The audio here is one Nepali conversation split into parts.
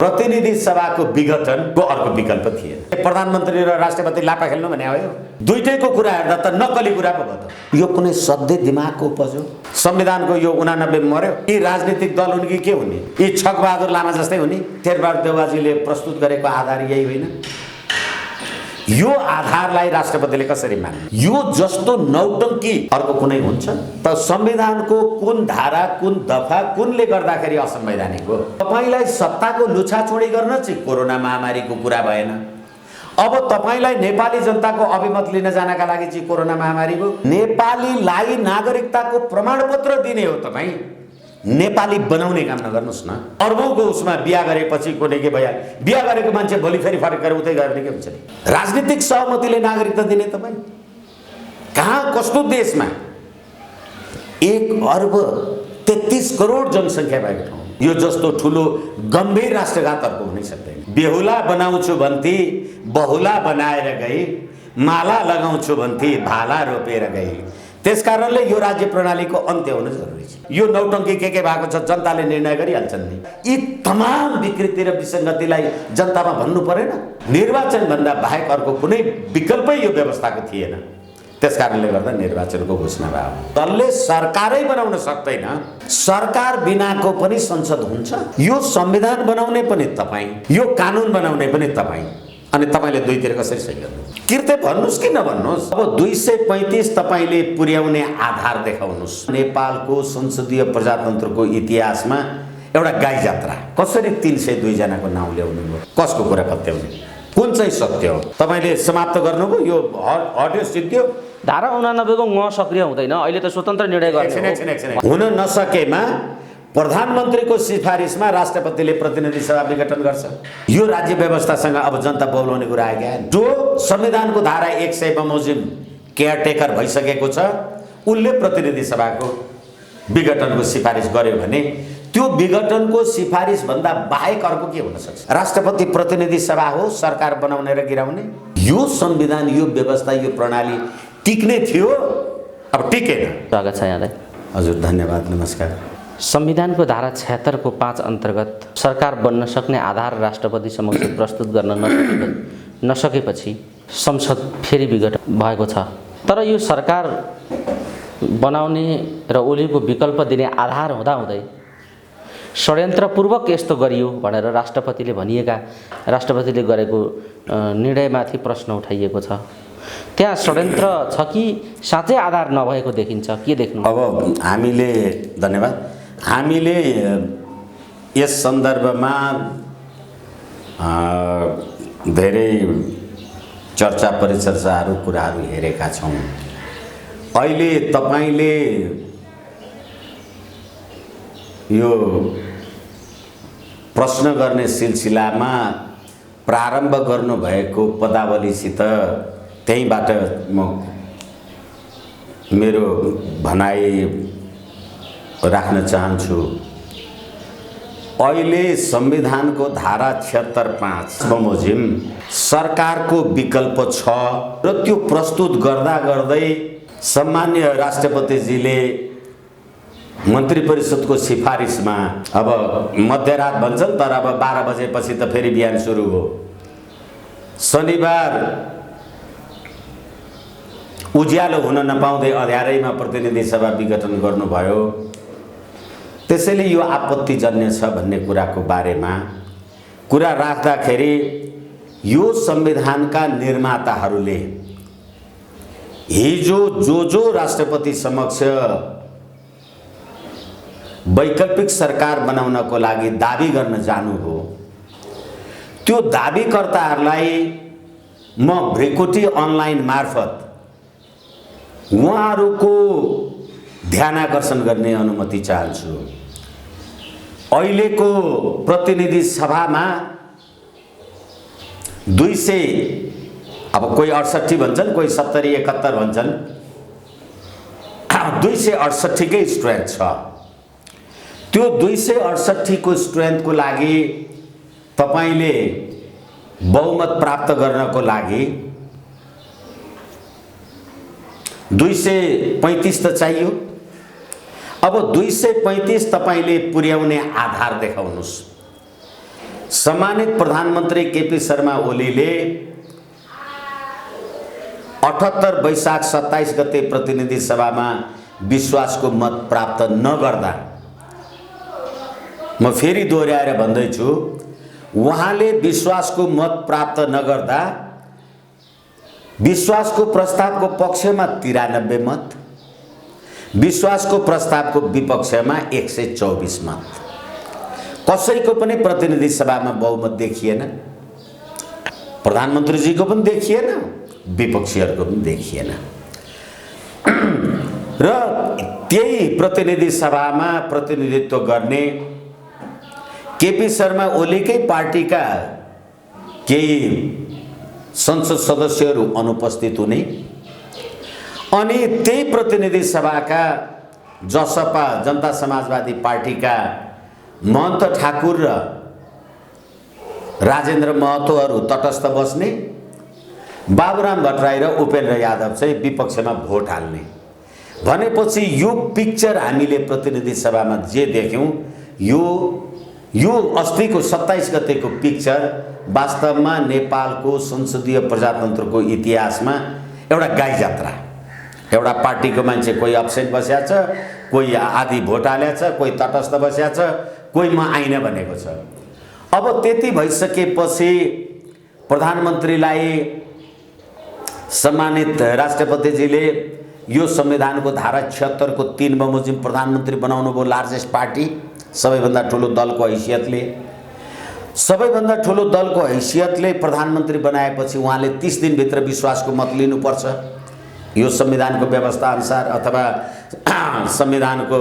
प्रतिनिधि सभाको विघटनको अर्को विकल्प थिएन। प्रधानमन्त्री र राष्ट्रपति लापा खेल्नु भने हो। दुईटैको कुरा हेर्दा त नक्कली कुरा पो भयो त। यो कुनै सधैँ दिमागको उपज हो। संविधानको यो 89 मर्यो। यी राजनीतिक दल हुन् कि के हुने? यी छकबहादुर लामा जस्तै हुने? शेरबहादुर देउवाजीले प्रस्तुत गरेको आधार यही होइन? यो आधारलाई राष्ट्रपतिले कसरी मान्ने? यो जस्तो नौटंकी अर्को कुनै हुन्छ त? संविधानको कुन धारा, कुन दफा, कुनले गर्दाखेरि असंवैधानिक हो? तपाईलाई सत्ताको लुछाचुडी गर्न चाहिँ कोरोना महामारीको कुरा भएन। अब तपाईलाई नेपाली जनताको अभिमत लिन जानका लागि चाहिँ कोरोना महामारी हो। नेपालीलाई नागरिकताको प्रमाणपत्र दिने हो तपाई, नेपाली बनाउने काम नगर्नुस् न। अर्बौंको उसमा बिहा गरेपछि कुनै के भइहाल्यो। बिहा गरेको मान्छे भोलि फेरि फरक गरेर उतै गर्ने के हुन्छ नि? राजनीतिक सहमतिले नागरिकता दिने तपाई कहाँ, कस्तो देशमा 1 अर्ब 33 करोड जनसङ्ख्या भएको ठाउँ यो जस्तो ठुलो गम्भीर राष्ट्रघात अर्को हुनै सक्दैन। बेहुला बनाउँछु भन्थे बहुला बनाएर गई, माला लगाउँछु भन्थे भाला रोपेर गई। त्यसकारणले यो राज्य प्रणालीको अन्त्य हुन जरुरी छ। यो नौटंकी के भएको छ जनताले निर्णय गरिहाल्छन् नि। यी तमाम विकृति र विसङ्गतिलाई जनतामा भन्नु परेन? निर्वाचन भन्दा बाहेक अर्को कुनै विकल्पै यो व्यवस्थाको थिएन। त्यसकारणले गर्दा निर्वाचनको घोषणा भयो। दलले सरकारै बनाउन सक्दैन। सरकार बिनाको पनि संसद हुन्छ। यो संविधान बनाउने पनि तपाई, यो कानुन बनाउने पनि तपाई। अनि तपाईले दुईतिर कसरी सही गर्नु? किर्ते भन्नुस् कि नभन्नुस्? अब 235 तपाईले पुर्याउने आधार देखाउनुस्। नेपालको संसदीय प्रजातन्त्रको इतिहासमा एउटा गाई जात्रा कसरी 302 जनाको नाउँ ल्याउनु भयो? कसको कुरा पत्याउने? कुन चाहिँ सत्य हो? तपाईले समाप्त गर्नुभयो? यो हट्यो सिद्धियो? धारा 89 को म सक्रिय हुँदैन। अहिले त स्वतन्त्र निर्णय गर्ने हुन नसकेमा प्रधानमन्त्रीको सिफारिसमा राष्ट्रपतिले प्रतिनिधि सभा विघटन गर्छ। यो राज्य व्यवस्थासँग अब जनता बोलाउने कुरा आयो। जो संविधानको धारा 100 बमोजिम केयरटेकर भइसकेको छ उनले प्रतिनिधि सभाको विघटनको सिफारिस गर्यो भने त्यो विघटनको सिफारिस भन्दा बाहेक अर्को के हुन सक्छ? राष्ट्रपति प्रतिनिधि सभा हो सरकार बनाउने र गिराउने? यो संविधान, यो व्यवस्था, यो प्रणाली टिक्ने थियो, अब टिकेन। स्वागत छ यहाँलाई। हजुर धन्यवाद, नमस्कार। संविधानको धारा 76 को 5 अन्तर्गत सरकार बन्न सक्ने आधार राष्ट्रपति समक्ष प्रस्तुत गर्न नसकेपछि संसद फेरि विघटन भएको छ। तर यो सरकार बनाउने र ओलीको विकल्प दिने आधार हुँदाहुँदै षड्यन्त्रपूर्वक यस्तो गरियो भनेर राष्ट्रपतिले गरेको निर्णयमाथि प्रश्न उठाइएको छ। त्यहाँ षड्यन्त्र छ कि साँच्चै आधार नभएको देखिन्छ? के देख्नु? अब हामीले यस सन्दर्भमा धेरै चर्चा परिचर्चाहरू कुराहरू हेरेका छौँ। अहिले तपाईले यो प्रश्न गर्ने सिलसिलामा प्रारम्भ गर्नुभएको पदावलीसित त्यहीबाट म मेरो भनाइ राख्न चाहन्छु। अहिले संविधानको धारा 76(5) बमोजिम सरकारको विकल्प छ र त्यो प्रस्तुत गर्दा गर्दै सम्मान्य राष्ट्रपतिजीले मन्त्री परिषदको सिफारिसमा अब मध्यरात भन्छन्, तर अब 12 बजेपछि त फेरि बिहान सुरु हो। शनिबार उज्यालो हुन नपाउँदै अँध्यारैमा प्रतिनिधि सभा विघटन गर्नुभयो। त्यसैले यो आपत्तिजन्य छ भन्ने कुराको बारेमा कुरा राख्दाखेरि यो संविधानका निर्माताहरूले हिजो जो राष्ट्रपति समक्ष वैकल्पिक सरकार बनाउनको लागि दाबी गर्न जानु हो, त्यो दाबीकर्ताहरूलाई म भ्रिकुटी अनलाइन मार्फत उहाँहरूको ध्यानाकर्षण गर्ने अनुमति चाहन्छु। अहिलेको प्रतिनिधि सभामा 200, अब कोही 68 भन्छन्, कोही 70, 71 भन्छन्, 268 कै स्ट्रेन्थ छ। त्यो 268 को स्ट्रेन्थको लागि तपाईले बहुमत प्राप्त गर्नको लागि 235 त चाहियो। अब 235 तपाईले पुर्याउने आधार देखाउनुस्। सम्मानित प्रधानमन्त्री केपी शर्मा ओलीले 78 वैशाख 27 गते प्रतिनिधि सभामा विश्वासको मत प्राप्त नगर्दा, म फेरि दोहोऱ्याएर भन्दैछु, उहाँले विश्वासको मत प्राप्त नगर्दा विश्वासको प्रस्तावको पक्षमा 93 मत, विश्वासको प्रस्तावको विपक्षमा 124 मत, कसैको पनि प्रतिनिधि सभामा बहुमत देखिएन। प्रधानमन्त्रीजीको पनि देखिएन, विपक्षीहरूको पनि देखिएन। र त्यही प्रतिनिधि सभामा प्रतिनिधित्व गर्ने केपी शर्मा ओलीकै पार्टीका केही संसद सदस्यहरू अनुपस्थित हुने, अनि त्यही प्रतिनिधि सभाका जसपा जनता समाजवादी पार्टीका महन्त ठाकुर र राजेन्द्र महतोहरू तटस्थ बस्ने, बाबुराम भट्टराई र उपेन्द्र यादव चाहिँ विपक्षमा भोट हाल्ने भनेपछि यो पिक्चर हामीले प्रतिनिधि सभामा जे देख्यौँ, यो अस्तिको 27 गतेको पिक्चर वास्तवमा नेपालको संसदीय प्रजातन्त्रको इतिहासमा एउटा गाई जात्रा। एउटा पार्टीको मान्छे कोही अब्सेन्ट बसेको छ, कोही आधी भोट हालेको छ, कोही तटस्थ बसेको छ, कोही म आइन भनेको छ। अब त्यति भइसकेपछि प्रधानमन्त्रीलाई सम्मानित राष्ट्रपतिजीले यो संविधानको धारा 76 को 3 बमोजिम प्रधानमन्त्री बनाउनु भयो। लार्जेस्ट पार्टी, सबैभन्दा ठुलो दलको हैसियतले, सबैभन्दा ठुलो दलको हैसियतले प्रधानमन्त्री बनाएपछि उहाँले 30 दिनभित्र विश्वासको मत लिनुपर्छ यो संविधानको व्यवस्था अनुसार, अथवा संविधानको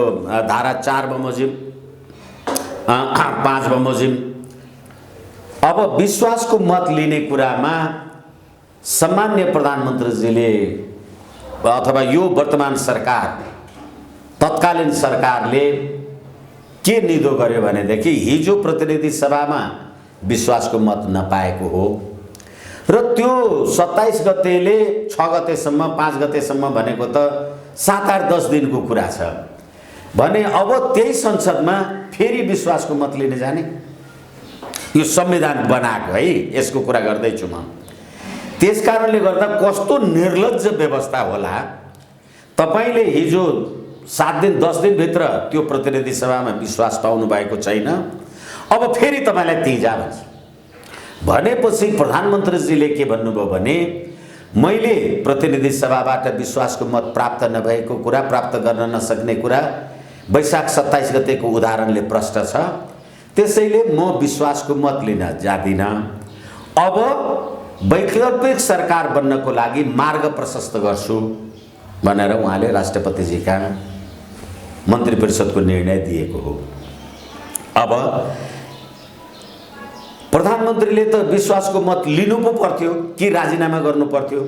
धारा 4 बमोजिम 5 बमोजिम। अब विश्वासको मत लिने कुरामा सम्मान्य प्रधानमन्त्रीजीले अथवा यो वर्तमान सरकार, तत्कालीन सरकारले के निधो गर्यो भनेदेखि हिजो प्रतिनिधि सभामा विश्वासको मत नपाएको हो र त्यो 27 गतेले 6 गतेसम्म 5 गतेसम्म भनेको त 7-8-10 दिनको कुरा छ भने अब त्यही संसदमा फेरि विश्वासको मत लिन जाने। यो संविधान बनाएको है, यसको कुरा गर्दैछु म। त्यसकारणले गर्दा कस्तो निर्लज्ज व्यवस्था होला। तपाईले हिजो 7 दिन 10 दिन भित्र त्यो प्रतिनिधि सभामा विश्वास पाउनु भएको छैन, अब फेरि तपाईलाई त्यही जा भन्छ भनेपछि प्रधानमन्त्रीजीले के भन्नुभयो भने मैले प्रतिनिधि सभाबाट विश्वासको मत प्राप्त नभएको कुरा, प्राप्त गर्न नसक्ने कुरा वैशाख 27 गतेको उदाहरणले प्रष्ट छ, त्यसैले म विश्वासको मत लिन जादिन। अब वैकल्पिक सरकार बन्नको लागि मार्ग प्रशस्त गर्छु भनेर उहाँले राष्ट्रपतिजीका मन्त्री परिषदको निर्णय दिएको हो। अब प्रधानमन्त्रीले त विश्वासको मत लिनु पो पर्थ्यो कि राजीनामा गर्नु पर्थ्यो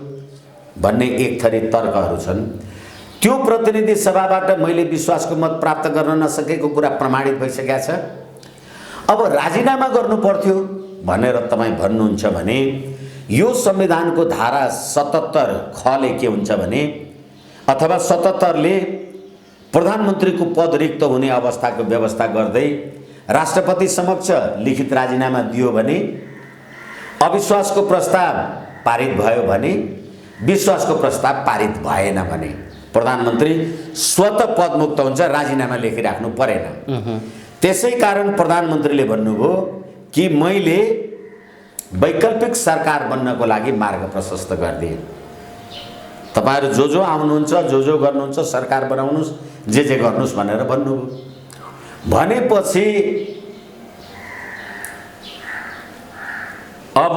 भन्ने एक थरी तर्कहरू छन्। त्यो प्रतिनिधि सभाबाट मैले विश्वासको मत प्राप्त गर्न नसकेको कुरा प्रमाणित भइसकेको छ। अब राजीनामा गर्नु पर्थ्यो भनेर तपाईँ भन्नुहुन्छ भने यो संविधानको धारा 77 खले के हुन्छ भने, अथवा 77 ले प्रधानमन्त्रीको पद रिक्त हुने अवस्थाको व्यवस्था गर्दै राष्ट्रपति समक्ष लिखित राजीनामा दियो भने, अविश्वासको प्रस्ताव पारित भयो भने, विश्वासको प्रस्ताव पारित भएन भने प्रधानमन्त्री स्वतः पदमुक्त हुन्छ, राजीनामा लेखिराख्नु परेन। त्यसै कारण प्रधानमन्त्रीले भन्नुभयो कि मैले वैकल्पिक सरकार बन्नको लागि मार्ग प्रशस्त गरिदिए। तपाईहरु जो जो आउनुहुन्छ, जो जो गर्नुहुन्छ, सरकार बनाउनुस्, जे गर्नुस् भनेर भन्नुभयो। भनेपछि अब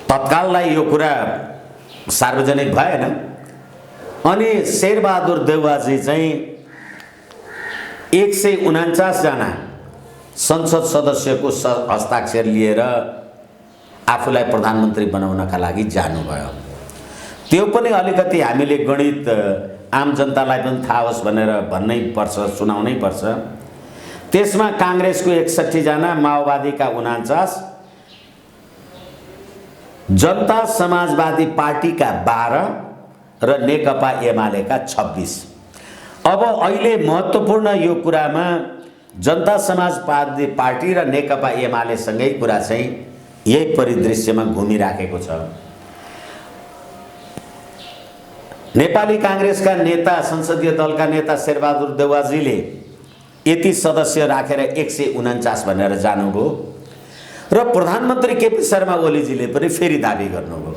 तत्काललाई यो कुरा सार्वजनिक भएन अनि शेरबहादुर देउवाजी चाहिँ 149 जना संसद सदस्यको हस्ताक्षर लिएर आफूलाई प्रधानमन्त्री बनाउनका लागि जानुभयो। त्यो पनि अलिकति हामीले गणित आम जनतालाई पनि थाहा होस् भनेर भन्नै पर्छ, सुनाउनै पर्छ। त्यसमा कांग्रेसको 61 जना, माओवादीका 49, जनता समाजवादी पार्टीका 12 र नेकपा एमालेका 26। अब अहिले महत्त्वपूर्ण यो कुरामा जनता समाजवादी पार्टी र नेकपा एमालेसँगै कुरा चाहिँ यही परिदृश्यमा घुमिराखेको छ। नेपाली काङ्ग्रेसका नेता, संसदीय दलका नेता शेरबहादुर देउवाजीले यति सदस्य राखेर 149 भनेर जानुभयो र प्रधानमन्त्री केपी शर्मा ओलीजीले पनि फेरि दाबी गर्नुभयो।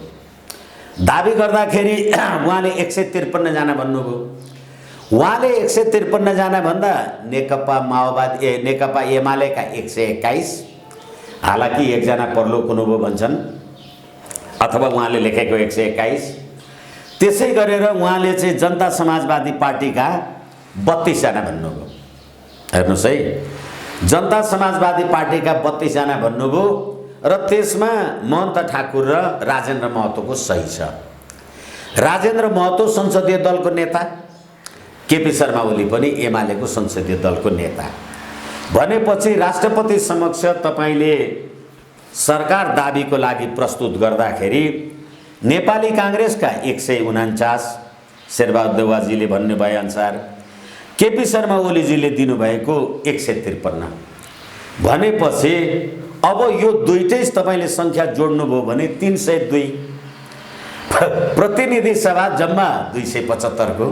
दाबी गर्दाखेरि उहाँले 153 जना भन्नुभयो। उहाँले 153 जना भन्दा नेकपा एमालेका 121, हालाकि एकजना परलोक हुनुभयो भन्छन्, अथवा उहाँले लेखेको 121। त्यसै गरेर उहाँले चाहिँ जनता समाजवादी पार्टीका 32 जना भन्नुभयो। हेर्नुहोस् है, जनता समाजवादी पार्टीका 32 जना भन्नुभयो र त्यसमा महन्त ठाकुर र राजेन्द्र महतोको सही छ। राजेन्द्र महतो संसदीय दलको नेता, केपी शर्मा ओली पनि एमालेको संसदीय दलको नेता भनेपछि राष्ट्रपति समक्ष तपाईले सरकार दाबीको लागि प्रस्तुत गर्दाखेरि नेपाली काङ्ग्रेसका 149, शेरबहादुर देउवाजीले भन्नुभए अनुसार केपी शर्मा ओलीजीले दिनुभएको 153 भनेपछि अब यो दुईटै तपाईले संख्या जोड्नुभयो भने 302, प्रतिनिधि सभा जम्मा 275 को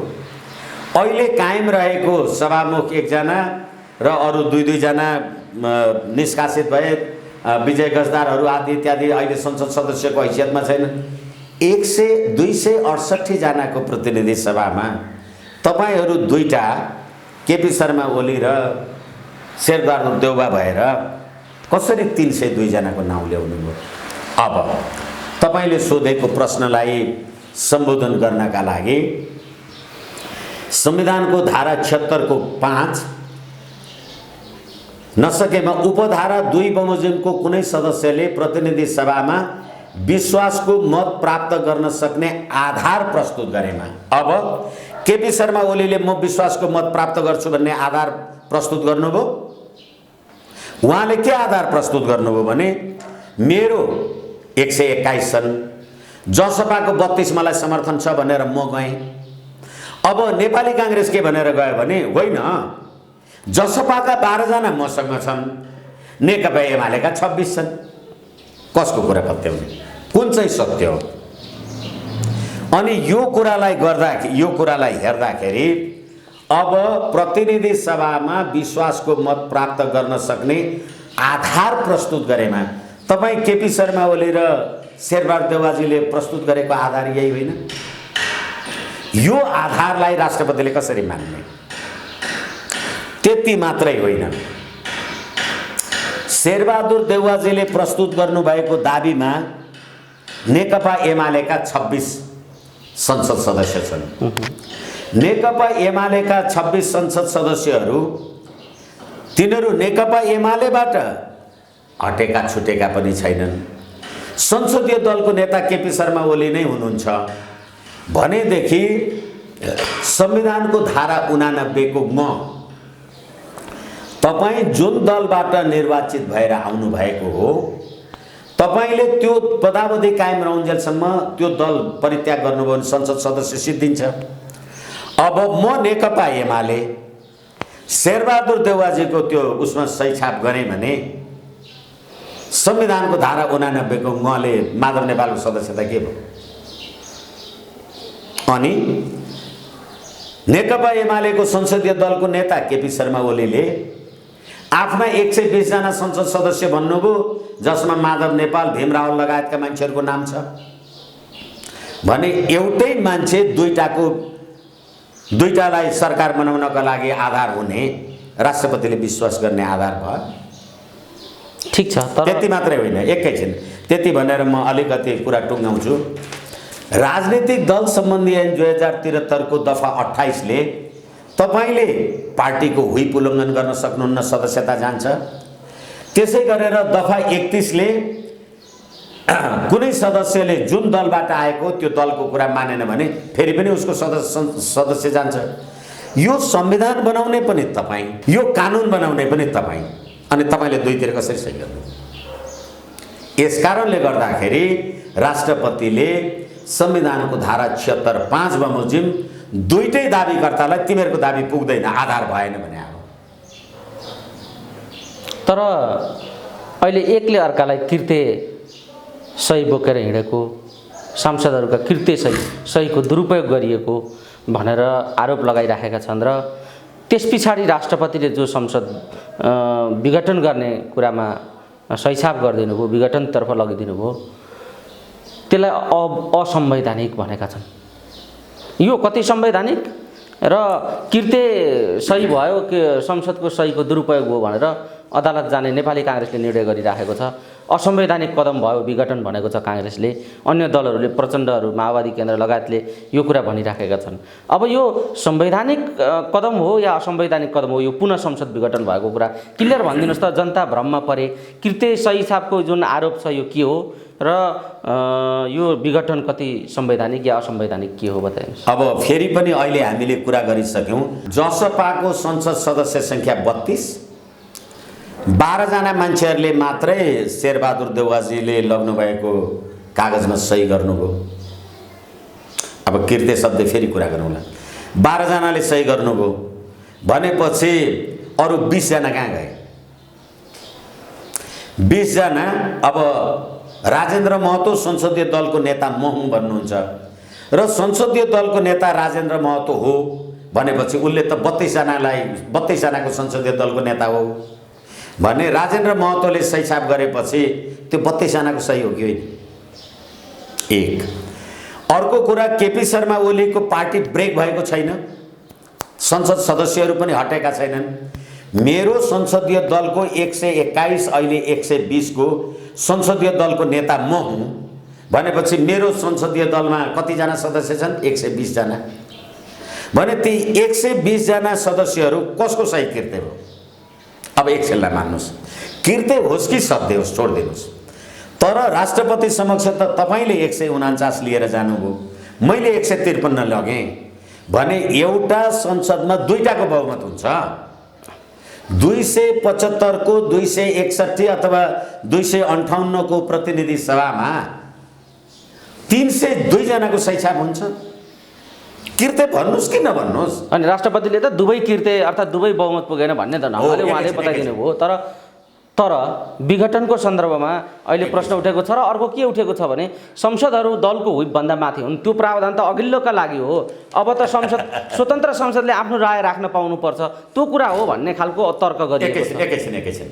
अहिले कायम रहेको सभामुख 1 जना र अरु 2-2 जना निष्कासित भए, विजय गजदारहरू आदि इत्यादि अहिले संसद सदस्यको हैसियतमा छैन। 268 जनाको प्रतिनिधि सभामा तपाईहरू दुईटा केपी शर्मा ओली र शेरबहादुर देउवा भएर कसरी 302 जनाको नाउँ ल्याउनु भयो? अब तपाईले सोधेको प्रश्नलाई सम्बोधन गर्नका लागि संविधानको धारा 76 को 5 नसकेमा उपधारा 2 बमोजिमको कुनै सदस्यले प्रतिनिधि सभामा विश्वासको मत प्राप्त गर्न सक्ने आधार प्रस्तुत गरेमा, अब केपी शर्मा ओलीले म विश्वासको मत प्राप्त गर्छु भन्ने आधार प्रस्तुत गर्नुभयो। उहाँले के आधार प्रस्तुत गर्नुभयो भने मेरो 121 छन्, जसपाको 32 मलाई समर्थन छ भनेर म गएँ। अब नेपाली काङ्ग्रेस के भनेर गयो भने होइन, जसपाका 12 जना मसँग छन्, नेकपा एमालेका 26 छन्। कसको कुरा पत्याउने? कुन चाहिँ सत्य हो? अनि यो कुरालाई हेर्दाखेरि अब प्रतिनिधि सभामा विश्वासको मत प्राप्त गर्न सक्ने आधार प्रस्तुत गरेमा तपाई केपी शर्मा ओली र शेरबहादुर देउवाजीले प्रस्तुत गरेको आधार यही होइन? यो आधारलाई राष्ट्रपतिले कसरी मान्ने? त्यति मात्रै होइन, शेरबहादुर देउवाजीले प्रस्तुत गर्नुभएको दाबीमा नेकपा एमालेका 26 संसद सदस्य छन्। नेकपा एमालेका 26 संसद सदस्यहरू तिनीहरू नेकपा एमालेबाट हटेका छुटेका पनि छैनन्। संसदीय दलको नेता केपी शर्मा ओली नै हुनुहुन्छ भनेदेखि संविधानको धारा 89 को म तपाई जुन दलबाट निर्वाचित भएर आउनु भएको हो, तपाईले त्यो पदावधि कायम रहन्जेलसम्म त्यो दल परित्याग गर्नुभयो भने संसद सदस्य सिद्धिन्छ। अब म नेकपा एमाले शेरबहादुर देउवाजीको त्यो उसमा सही छाप गरेँ भने संविधानको धारा 89 को मले माधव नेपालको सदस्यता के भयो? अनि नेकपा एमालेको संसदीय दलको नेता केपी शर्मा ओलीले आफ्ना 120 जना संसद सदस्य भन्नुभयो, जसमा माधव नेपाल, भीमराव लगायतका मान्छेहरूको नाम छ भने एउटै मान्छे दुईटालाई सरकार बनाउनका लागि आधार हुने राष्ट्रपतिले विश्वास गर्ने आधार भयो? ठीक छ, तर त्यति मात्रै होइन। एकैछिन त्यति भनेर म अलिकति कुरा टुङ्गाउँछु। राजनीतिक दल सम्बन्धी ऐन 2073 को दफा 28 ले तपाईले पार्टीको हुइप उल्लङ्घन गर्न सक्नुहुन्न, सदस्यता जान्छ। त्यसै गरेर दफा 31 ले कुनै सदस्यले जुन दलबाट आएको त्यो दलको कुरा मानेन भने फेरि पनि उसको सदस्य जान्छ। यो संविधान बनाउने पनि तपाई, यो कानुन बनाउने पनि तपाई, अनि तपाईले दुईतिर कसरी सही गर्नु? यसकारणले गर्दाखेरि राष्ट्रपतिले संविधानको धारा 76 5 बमोजिम दुईटै दाबीकर्तालाई तिमीहरूको दाबी पुग्दैन, आधार भएन भने तर अहिले एकले अर्कालाई किर्ते सही बोकेर हिँडेको, सांसदहरूका किर्ते सहीको दुरुपयोग गरिएको भनेर आरोप लगाइराखेका छन् र त्यस पछाडि राष्ट्रपतिले जो संसद विघटन गर्ने कुरामा सहीछाप गरिदिनु भयो, विघटनतर्फ लगिदिनु भयो, त्यसलाई असंवैधानिक भनेका छन्। यो कति संवैधानिक र किर्ते सही भयो कि संसदको सहीको दुरुपयोग भयो भनेर अदालत जाने नेपाली काङ्ग्रेसले निर्णय गरिराखेको छ। असंवैधानिक कदम भयो विघटन भनेको छ काङ्ग्रेसले। अन्य दलहरूले, प्रचण्डहरू, माओवादी केन्द्र लगायतले यो कुरा भनिराखेका छन्। अब यो संवैधानिक कदम हो या असंवैधानिक कदम हो, यो पुनः संसद विघटन भएको कुरा क्लियर भनिदिनुहोस् त। जनता भ्रममा परे। किर्ते सही छापको जुन आरोप छ यो के हो र यो विघटन कति संवैधानिक या असंवैधानिक के हो बताइनुहोस्। अब फेरि पनि अहिले हामीले कुरा गरिसक्यौँ। जसपाको संसद सदस्य सङ्ख्या 32, 12 जना मान्छेहरूले मात्रै शेरबहादुर देउवाजीले लग्नुभएको कागजमा सही गर्नुभयो। अब किर्ते शब्द फेरि कुरा गरौँला। 12 जनाले सही गर्नुभयो भनेपछि अरू 20 जना कहाँ गए? 20 जना। अब राजेन्द्र महतो संसदीय दलको नेता म हुँ भन्नुहुन्छ र संसदीय दलको नेता राजेन्द्र महतो हो भनेपछि उसले त 32 जनाको संसदीय दलको नेता हो भने राजेन्द्र महतोले सही छाप गरेपछि त्यो 32 जनाको सही हो कि होइन? एक। अर्को कुरा, केपी शर्मा ओलीको पार्टी ब्रेक भएको छैन, संसद सदस्यहरू पनि हटेका छैनन्। मेरो संसदीय दलको 121 अहिले 120 को संसदीय दलको नेता म हुँ भनेपछि मेरो संसदीय दलमा कतिजना सदस्य छन्? 120 जना। भने ती 120 जना सदस्यहरू कसको सही किर्ते हो? अब एकछिनलाई मान्नुहोस्, किर्ते होस् कि सत्य होस् छोडिदिनुहोस्, तर राष्ट्रपति समक्ष त तपाईँले 149 लिएर जानुभयो, मैले 153 लगेँ भने एउटा संसदमा दुईटाको बहुमत हुन्छ। 275 को 261 अथवा 258 को प्रतिनिधि सभामा 302 जनाको सही छाप हुन्छ। किर्ते भन्नुहोस् कि नभन्नुहोस्। अनि राष्ट्रपतिले त दुवै किर्ते अर्थात् दुवै बहुमत पुगेन भन्ने त नभए उहाँले बताइदिनु भयो। तर विघटनको सन्दर्भमा अहिले प्रश्न उठेको छ र अर्को के उठेको छ भने संसदहरू दलको हुइपभन्दा माथि हुन्। त्यो प्रावधान त अघिल्लोका लागि हो। अब त स्वतन्त्र संसदले आफ्नो राय राख्न पाउनुपर्छ, त्यो कुरा हो भन्ने खालको तर्क गरिएको छ। एकैछिन।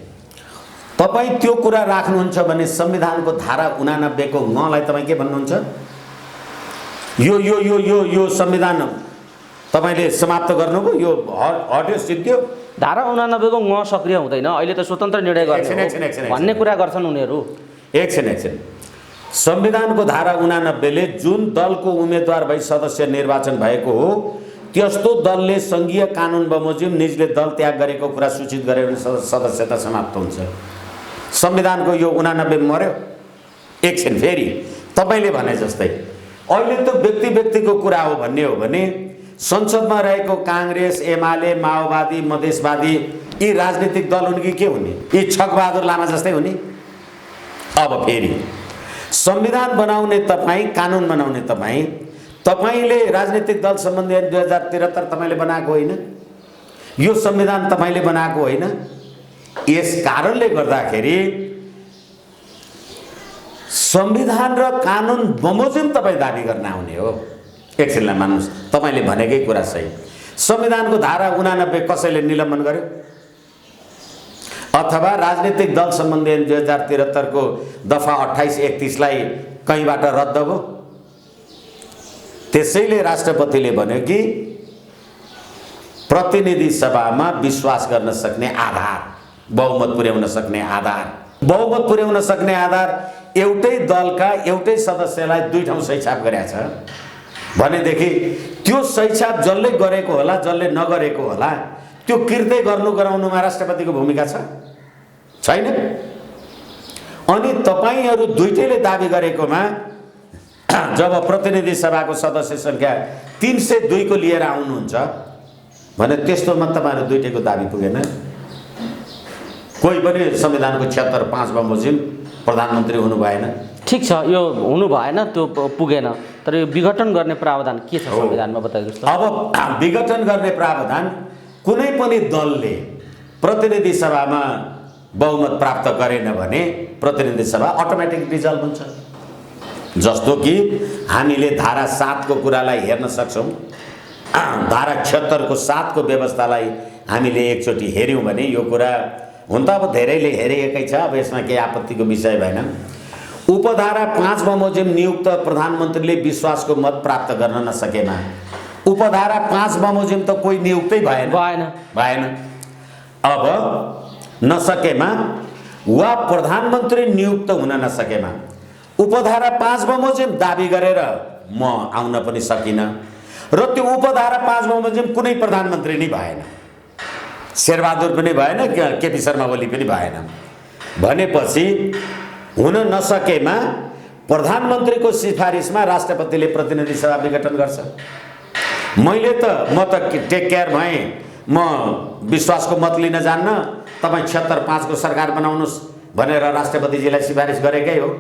तपाईँ त्यो कुरा राख्नुहुन्छ भने संविधानको धारा 89 को ङलाई तपाईँ के भन्नुहुन्छ? यो यो यो यो यो संविधान तपाईँले समाप्त गर्नुभयो, यो हट्यो सिद्धियो। धारा 89 को ङ सक्रिय हुँदैन, अहिले त स्वतन्त्र निर्णय गर्ने भन्ने कुरा गर्छन् उनीहरू। एकछिन। संविधानको धारा 89 ले जुन दलको उम्मेदवार भई सदस्य निर्वाचन भएको हो त्यस्तो दलले सङ्घीय कानुन बमोजिम निजले दल त्याग गरेको कुरा सूचित गरे भने सदस्यता समाप्त हुन्छ। संविधानको यो 89 मर्यो। एकछिन फेरि तपाईँले भने जस्तै अहिले त व्यक्तिको कुरा हो भन्ने हो भने संसदमा रहेको काङ्ग्रेस, एमाले, माओवादी, मधेसवादी यी राजनीतिक दल हुन् कि के हुने? यी छकबहादुर लामा जस्तै हुने? अब फेरि संविधान बनाउने तपाईँ, कानुन बनाउने तपाईँले राजनीतिक दल सम्बन्धी 2073 तपाईँले बनाएको होइन, यो संविधान तपाईँले बनाएको होइन। यस कारणले गर्दाखेरि संविधान र कानुन बमोजिम तपाईँ दाबी गर्न आउने हो। एकछिनलाई मान्नुहोस्, तपाईँले भनेकै कुरा सही। संविधानको धारा 89 कसैले निलम्बन गर्यो अथवा राजनीतिक दल सम्बन्धी 2073 को दफा 28-31 लाई कहीँबाट रद्द भयो। त्यसैले राष्ट्रपतिले भन्यो कि प्रतिनिधि सभामा विश्वास गर्न सक्ने आधार, बहुमत पुर्याउन सक्ने आधार एउटै दलका एउटै सदस्यलाई दुई ठाउँ सही छाप गरेको छ भनेदेखि त्यो सही छाप जसले गरेको होला जसले नगरेको होला त्यो किर्दै गराउनुमा राष्ट्रपतिको भूमिका छैन। अनि तपाईहरू दुईटैले दाबी गरेकोमा जब प्रतिनिधि सभाको सदस्य संख्या 302 को लिएर आउनुहुन्छ भने त्यस्तोमा तपाईहरु दुईटैको दाबी पुगेन। कोही पनि संविधानको 76(5) बमोजिम प्रधानमन्त्री हुनु भएन। ठीक छ, यो हुनु भएन, त्यो पुगेन। तर यो विघटन गर्ने प्रावधान के छ संविधानमा बताइदिनुस् त। अब विघटन गर्ने प्रावधान कुनै पनि दलले प्रतिनिधि सभामा बहुमत प्राप्त गरेन भने प्रतिनिधि सभा अटोमेटिक डिजल्भ हुन्छ। जस्तो कि हामीले धारा 7 को कुरालाई हेर्न सक्छौँ, धारा 76 को 7 को व्यवस्थालाई हामीले एकचोटि हेऱ्यौँ भने यो कुरा हुन त अब धेरैले हेरिएकै छ, अब यसमा केही आपत्तिको विषय भएन। उपधारा 5 बमोजिम नियुक्त प्रधानमन्त्रीले विश्वासको मत प्राप्त गर्न नसकेमा, उपधारा 5 बमोजिम त कोही नियुक्तै भएन। अब नसकेमा वा प्रधानमन्त्री नियुक्त हुन नसकेमा उपधारा 5 बमोजिम दाबी गरेर म आउन पनि सकिनँ र त्यो उपधारा 5 बमोजिम कुनै प्रधानमन्त्री नै भएन, शेरबहादुर पनि भएन, केपी शर्मा ओली पनि भएन भनेपछि हुन नसकेमा प्रधानमन्त्रीको सिफारिसमा राष्ट्रपतिले प्रतिनिधि सभा विघटन गर्छ। म त टेक केयर भएँ, म विश्वासको मत लिन जान्न, तपाईँ 76-5 को सरकार बनाउनुहोस् भनेर राष्ट्रपतिजीलाई सिफारिस गरेकै हो।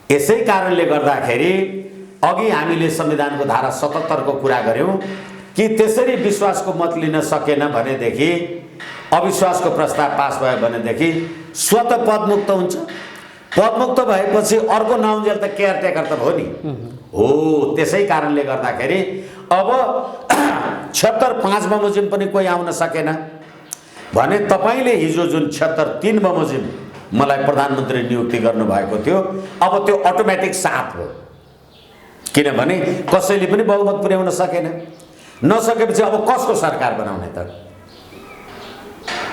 यसै कारणले गर्दाखेरि अघि हामीले संविधानको धारा 77 को कुरा गऱ्यौँ कि त्यसरी विश्वासको मत लिन सकेन भनेदेखि, अविश्वासको प्रस्ताव पास भयो भनेदेखि स्वतः पदमुक्त हुन्छ। पदमुक्त भएपछि अर्को नआउन्जेल त केयरटेकर त भयो नि हो। त्यसै कारणले गर्दाखेरि अब 76-5 बमोजिम पनि कोही आउन सकेन भने तपाईँले हिजो जुन 76-3 बमोजिम मलाई प्रधानमन्त्री नियुक्ति गर्नुभएको थियो, अब त्यो अटोमेटिक 7 हो, किनभने कसैले पनि बहुमत पुर्याउन सकेन। नसकेपछि अब कसको सरकार बनाउने त?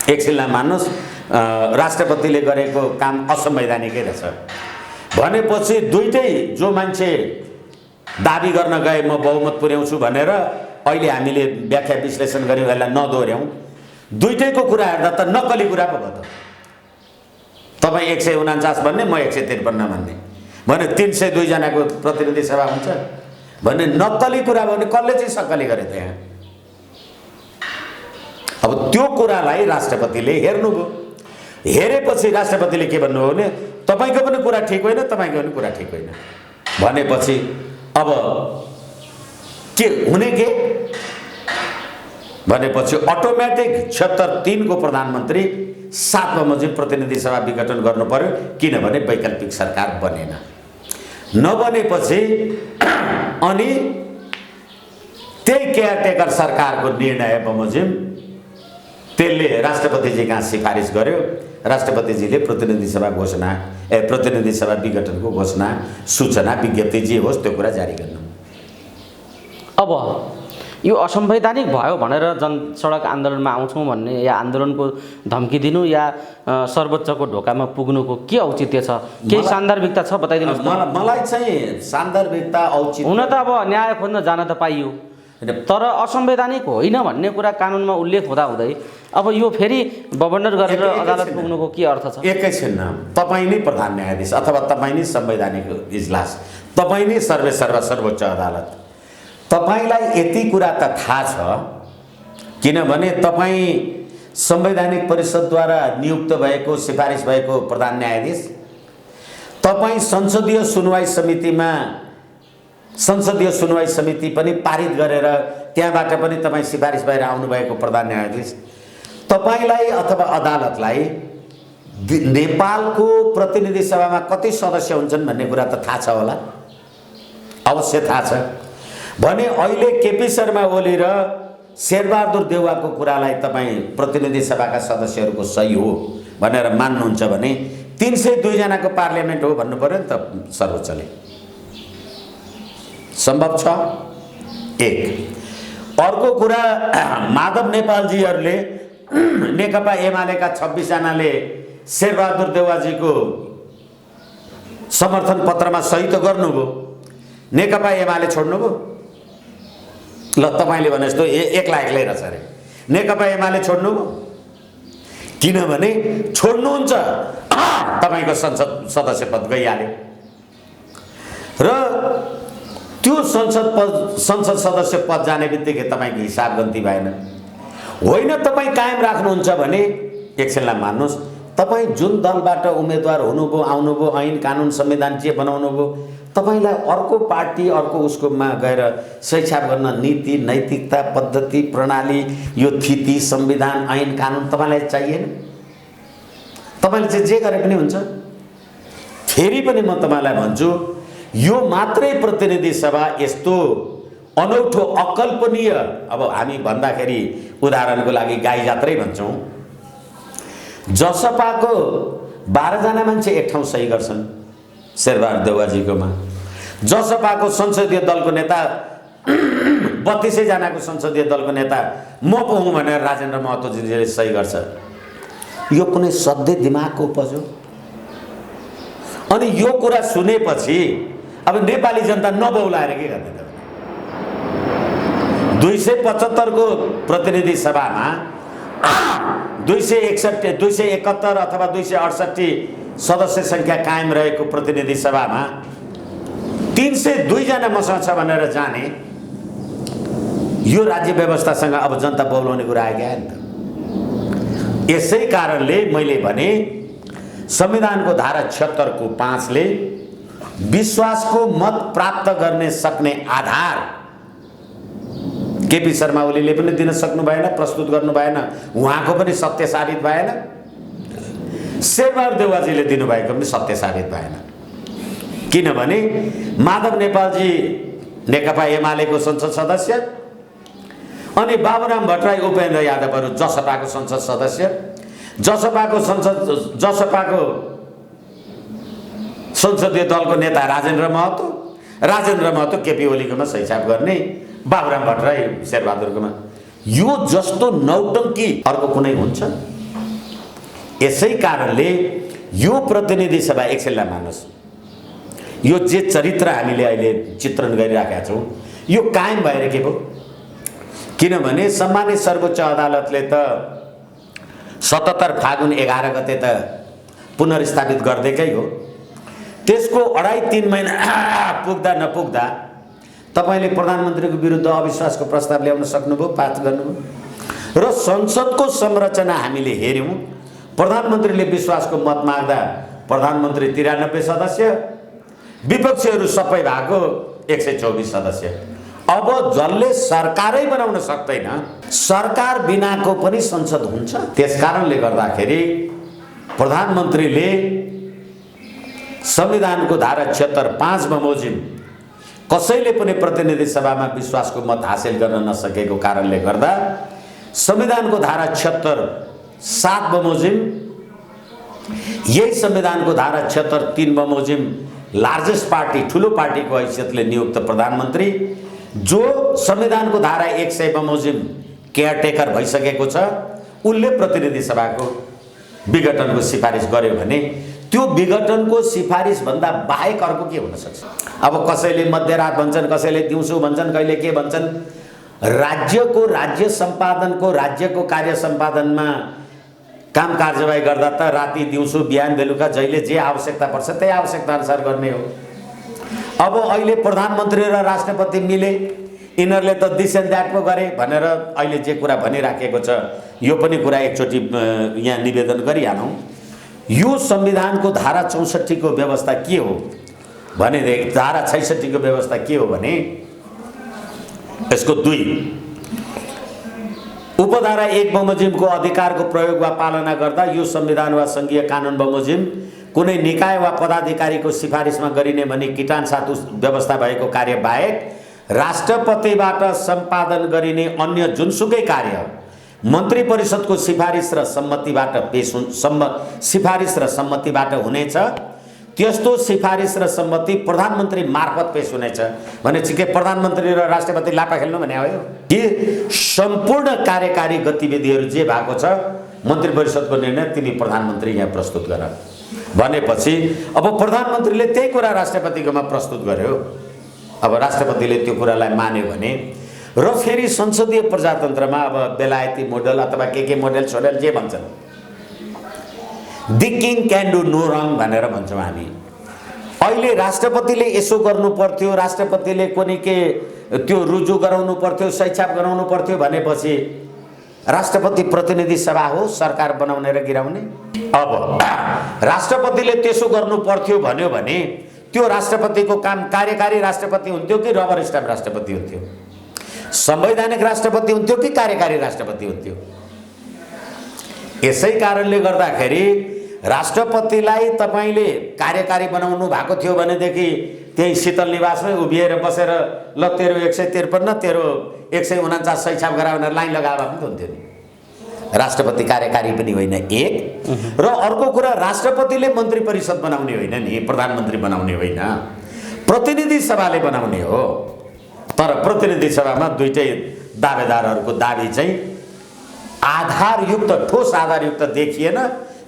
एकछिनलाई मान्नुहोस्, राष्ट्रपतिले गरेको काम असंवैधानिकै रहेछ भनेपछि दुईटै जो मान्छे दाबी गर्न गए म बहुमत पुर्याउँछु भनेर अहिले हामीले व्याख्या विश्लेषण गऱ्यौँ, यसलाई नदोहोऱ्यौँ, दुईटैको कुरा हेर्दा त नक्कली कुरा पो भयो त। तपाईँ 149 भन्ने, म 153 भन्ने भने 302 जनाको प्रतिनिधि सभा हुन्छ भन्ने नक्कली कुरा भने कसले चाहिँ सक्कली गरे त यहाँ? अब त्यो कुरालाई राष्ट्रपतिले हेर्नुभयो, हेरेपछि राष्ट्रपतिले के भन्नुभयो भने तपाईँको पनि कुरा ठिक होइन, तपाईँको पनि कुरा ठिक होइन भनेपछि अब के हुने के भनेपछि अटोमेटिक 76-3 को प्रधानमन्त्री 7 बमोजिम प्रतिनिधि सभा विघटन गर्नु पर्यो, किनभने वैकल्पिक सरकार बनेन। नबनेपछि अनि त्यही केयरटेकर सरकारको निर्णय बमोजिम त्यसले राष्ट्रपतिजी कहाँ सिफारिस गर्यो, राष्ट्रपतिजीले प्रतिनिधि सभा विघटनको घोषणा, सूचना, विज्ञप्ति जे होस् त्यो कुरा जारी गर्नु। अब यो असंवैधानिक भयो भनेर जनसडक आन्दोलनमा आउँछौँ भन्ने या आन्दोलनको धम्की दिनु या सर्वोच्चको ढोकामा पुग्नुको के औचित्य छ? केही सान्दर्भिकता छ बताइदिनुहोस्। मलाई चाहिँ सान्दर्भिकता औचित्य हुन त अब न्याय खोज्न जान त पाइयो, तर असंवैधानिक होइन भन्ने कुरा कानुनमा उल्लेख हुँदाहुँदै अब यो फेरि बबन्डर गरेर अदालत पुग्नुको के अर्थ छ? एकैछिन तपाईँ नै प्रधान न्यायाधीश अथवा तपाईँ नै संवैधानिक इजलास, तपाईँ नै सर्वोच्च अदालत, तपाईँलाई यति कुरा त थाहा छ किनभने तपाईँ संवैधानिक परिषदद्वारा नियुक्त भएको, सिफारिस भएको प्रधान न्यायाधीश, तपाईँ संसदीय सुनवाई समिति पनि पारित गरेर त्यहाँबाट पनि तपाईँ सिफारिस भएर आउनुभएको प्रधान न्यायाधीश, तपाईँलाई अथवा अदालतलाई नेपालको प्रतिनिधि सभामा कति सदस्य हुन्छन् भन्ने कुरा त थाहा छ होला, अवश्य थाहा छ भने अहिले केपी शर्मा ओली र शेरबहादुर देउवाको कुरालाई तपाईँ प्रतिनिधि सभाका सदस्यहरूको सही हो भनेर मान्नुहुन्छ भने 302 जनाको पार्लियामेन्ट हो भन्नु पर्यो नि त सर्वोच्चले। सम्भव छ एक। अर्को कुरा, माधव नेपालजीहरूले नेकपा एमालेका 26 जनाले शेरबहादुर देउवाजीको समर्थन पत्रमा सही त गर्नुभयो, नेकपा एमाले छोड्नुभयो। ल तपाईँले भने जस्तो एक्लै रहेछ अरे, नेकपा एमाले छोड्नुभयो किनभने छोड्नुहुन्छ तपाईँको संसद सदस्य पद गइहाल्यो र त्यो संसद सदस्य पद जाने बित्तिकै तपाईँको हिसाब गन्ती भएन। होइन तपाईँ कायम राख्नुहुन्छ भने एकछिनलाई मान्नुहोस्, तपाईँ जुन दलबाट उम्मेदवार हुनुभयो, आउनुभयो, ऐन कानुन संविधान जे बनाउनु भयो, तपाईलाई अर्को पार्टी अर्को उसकोमा गएर सहीछाप गर्न नीति, नैतिकता, पद्धति, प्रणाली, यो थिति, संविधान, ऐन कानुन तपाईलाई चाहिएन। तपाईँले चाहिँ जे गरे पनि हुन्छ। फेरि पनि म तपाईँलाई भन्छु, यो मात्रै प्रतिनिधि सभा यस्तो अनौठो अकल्पनीय, अब हामी भन्दाखेरि उदाहरणको लागि गाई जात्रै भन्छौँ, जसपाको 12 जना मान्छे एक ठाउँ सही गर्छन् शेरबहादुर देउवाजीकोमा, जसपाको संसदीय दलको नेता 32 जनाको संसदीय दलको नेता म पो हुँ भनेर राजेन्द्र महतोजीले सही गर्छ। यो कुनै सधैँ दिमागको उपज हो। अनि यो कुरा सुनेपछि अब नेपाली जनता नबौलाएर के गर्ने त? 275 को प्रतिनिधि सभामा 261, 271 अथवा 268 सदस्य संख्या कायम रहेको प्रतिनिधि सभामा 302 जना मसँग छ भनेर जाने, यो राज्य व्यवस्थासँग अब जनता बौलाउने कुरा आयो क्या नि त। यसै कारणले मैले भने संविधानको धारा 76 को 5 ले विश्वासको मत प्राप्त गर्ने सक्ने आधार केपी शर्मा ओलीले पनि दिन सक्नु भएन, प्रस्तुत गर्नु भएन, उहाँको पनि सत्य साबित भएन, शेरबहादुर देउवाजीले दिनुभएको पनि सत्य साबित भएन। किनभने माधव नेपालजी नेकपा एमालेको संसद सदस्य अनि बाबुराम भट्टराई उपेन्द्र यादवहरू जसपाको संसद सदस्य, जसपाको संसदीय दलको नेता राजेन्द्र महतो केपी ओलीकोमा सहीछाप गर्ने, बाबुराम भट्टराई शेरबहादुरकोमा। यो जस्तो नौटंकी अर्को कुनै हुन्छ? यसै कारणले यो प्रतिनिधि सभा एकछिनलाई मान्नुहोस्, यो जे चरित्र हामीले अहिले चित्रण गरिराखेका छौँ यो कायम भएर के भयो? किनभने सम्मानित सर्वोच्च अदालतले त 77 फागुन 11 गते त पुनर्स्थापित गर्दैकै हो। त्यसको 2.5-3 महिना पुग्दा नपुग्दा तपाईले प्रधानमन्त्रीको विरुद्ध अविश्वासको प्रस्ताव ल्याउन सक्नुभयो, पास गर्नुभयो र संसदको संरचना हामीले हेर्यौं। प्रधानमन्त्रीले विश्वासको मत माग्दा प्रधानमन्त्री 93 सदस्य, विपक्षीहरू सबै भएको 124 सदस्य। अब जसले सरकारै बनाउन सक्दैन, सरकार बिनाको पनि संसद हुन्छ। त्यसकारणले गर्दाखेरि प्रधानमन्त्रीले संविधानको धारा 76(5) बमोजिम कसैले पनि प्रतिनिधि सभामा विश्वासको मत हासिल गर्न नसकेको कारणले गर्दा संविधानको धारा 76(7) बमोजिम, यही संविधानको धारा 76(3) बमोजिम लार्जेस्ट पार्टी, ठुलो पार्टीको हैसियतले नियुक्त प्रधानमन्त्री, जो संविधानको धारा 100 बमोजिम केयरटेकर भइसकेको छ, उनले प्रतिनिधि सभाको विघटनको सिफारिस गर्यो भने त्यो विघटनको सिफारिस भन्दा बाहेक अर्को के हुन सक्छ? अब कसैले मध्यरात भन्छन्, कसैले दिउँसो भन्छन्, कहिले के भन्छन्। राज्यको राज्य सम्पादनको, राज्यको कार्य सम्पादनमा काम कारबाही गर्दा त राति दिउँसो बिहान बेलुका जहिले जे आवश्यकता पर्छ त्यही आवश्यकता अनुसार गर्ने हो। अब अहिले प्रधानमन्त्री र राष्ट्रपति मिले, यिनीहरूले त दिस एन्ड द्याट पो गरे भनेर अहिले जे कुरा भनिराखेको छ, यो पनि कुरा एकचोटि यहाँ निवेदन गरिहालौँ। यो संविधानको धारा 64 को व्यवस्था के हो भने, धारा 66 को व्यवस्था के हो भने, यसको 2 उपधारा 1 बमोजिमको अधिकारको प्रयोग वा पालना गर्दा यो संविधान वा संघीय कानुन बमोजिम कुनै निकाय वा पदाधिकारीको सिफारिसमा गरिने भनी कीटाणुसाथ व्यवस्था भएको कार्य बाहेक राष्ट्रपतिबाट सम्पादन गरिने अन्य जुनसुकै कार्य मन्त्री परिषदको सिफारिस र सम्मतिबाट हुनेछ। त्यस्तो सिफारिस र सम्मति प्रधानमन्त्री मार्फत पेश हुनेछ भनेपछि के प्रधानमन्त्री र राष्ट्रपति लापा खेल्नु भने हो? यी सम्पूर्ण कार्यकारी गतिविधिहरू जे भएको छ, मन्त्री परिषदको निर्णय तिमी प्रधानमन्त्री यहाँ प्रस्तुत गर भनेपछि अब प्रधानमन्त्रीले त्यही कुरा राष्ट्रपतिकोमा प्रस्तुत गर्यो। अब राष्ट्रपतिले त्यो कुरालाई मान्यो भने र फेरि संसदीय प्रजातन्त्रमा अब बेलायती मोडल अथवा के मोडल छोडेल जे भन्छन्, the king can do no wrong भनेर भन्छौँ हामी। अहिले राष्ट्रपतिले यसो गर्नु पर्थ्यो, राष्ट्रपतिले कुनै के त्यो रुजु गराउनु पर्थ्यो, सहीछाप गराउनु पर्थ्यो भनेपछि राष्ट्रपति प्रतिनिधि सभा हो सरकार बनाउने र गिराउने। अब राष्ट्रपतिले त्यसो गर्नु पर्थ्यो भन्यो भने त्यो राष्ट्रपतिको काम कार्यकारी राष्ट्रपति हुन्थ्यो कि रबर स्ट्याम्प राष्ट्रपति हुन्थ्यो? संवैधानिक राष्ट्रपति हुन्थ्यो कि कार्यकारी राष्ट्रपति हुन्थ्यो? यसै कारणले गर्दाखेरि राष्ट्रपतिलाई तपाईँले कार्यकारी बनाउनु भएको थियो भनेदेखि त्यही शीतल निवासमै उभिएर बसेर ल तेरो 153 तेरो 149 सही छाप गरा भनेर लाइन लगाएर पनि त हुन्थ्यो नि। राष्ट्रपति कार्यकारी पनि होइन एक, र अर्को कुरा राष्ट्रपतिले मन्त्री परिषद बनाउने होइन नि, प्रधानमन्त्री बनाउने होइन, प्रतिनिधि सभाले बनाउने हो। तर प्रतिनिधि सभामा दुईटै दावेदारहरूको दाबी चाहिँ आधारयुक्त, ठोस आधारयुक्त देखिएन,